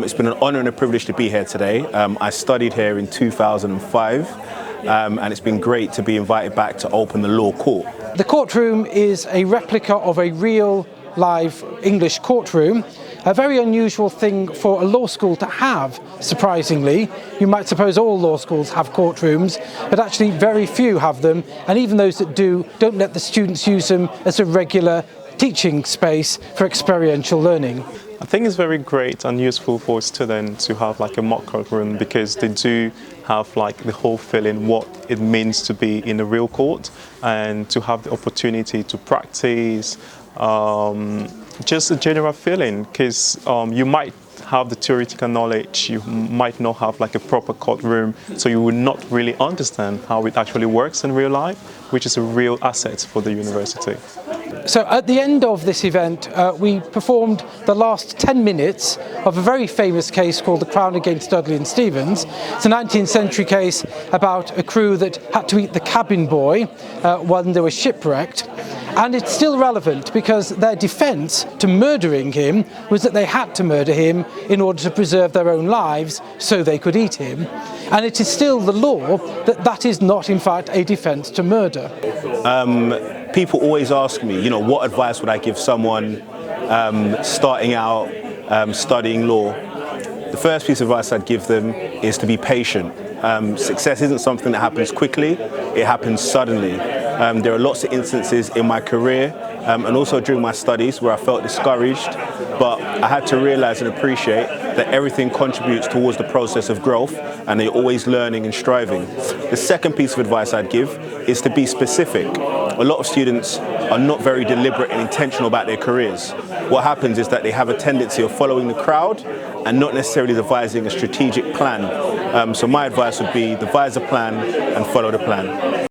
It's been an honour and a privilege to be here today. I studied here in 2005 and it's been great to be invited back to open the law court. The courtroom is a replica of a real live English courtroom, a very unusual thing for a law school to have, surprisingly. You might suppose all law schools have courtrooms, but actually very few have them, and even those that do don't let the students use them as a regular teaching space for experiential learning. I think it's very great and useful for students to have like a mock courtroom because they do have like the whole feeling what it means to be in a real court and to have the opportunity to practice just a general feeling, because you might have the theoretical knowledge, you might not have like a proper courtroom, so you will not really understand how it actually works in real life, which is a real asset for the university. So at the end of this event, we performed the last 10 minutes of a very famous case called the Crown against Dudley and Stephens. It's a 19th century case about a crew that had to eat the cabin boy when they were shipwrecked. And it's still relevant because their defence to murdering him was that they had to murder him in order to preserve their own lives so they could eat him. And it is still the law that that is not in fact a defence to murder. People always ask me, what advice would I give someone starting out studying law? The first piece of advice I'd give them is to be patient. Success isn't something that happens quickly, it happens suddenly. There are lots of instances in my career and also during my studies where I felt discouraged, but I had to realise and appreciate that everything contributes towards the process of growth and they're always learning and striving. The second piece of advice I'd give is to be specific. A lot of students are not very deliberate and intentional about their careers. What happens is that they have a tendency of following the crowd and not necessarily devising a strategic plan. So my advice would be devise a plan and follow the plan.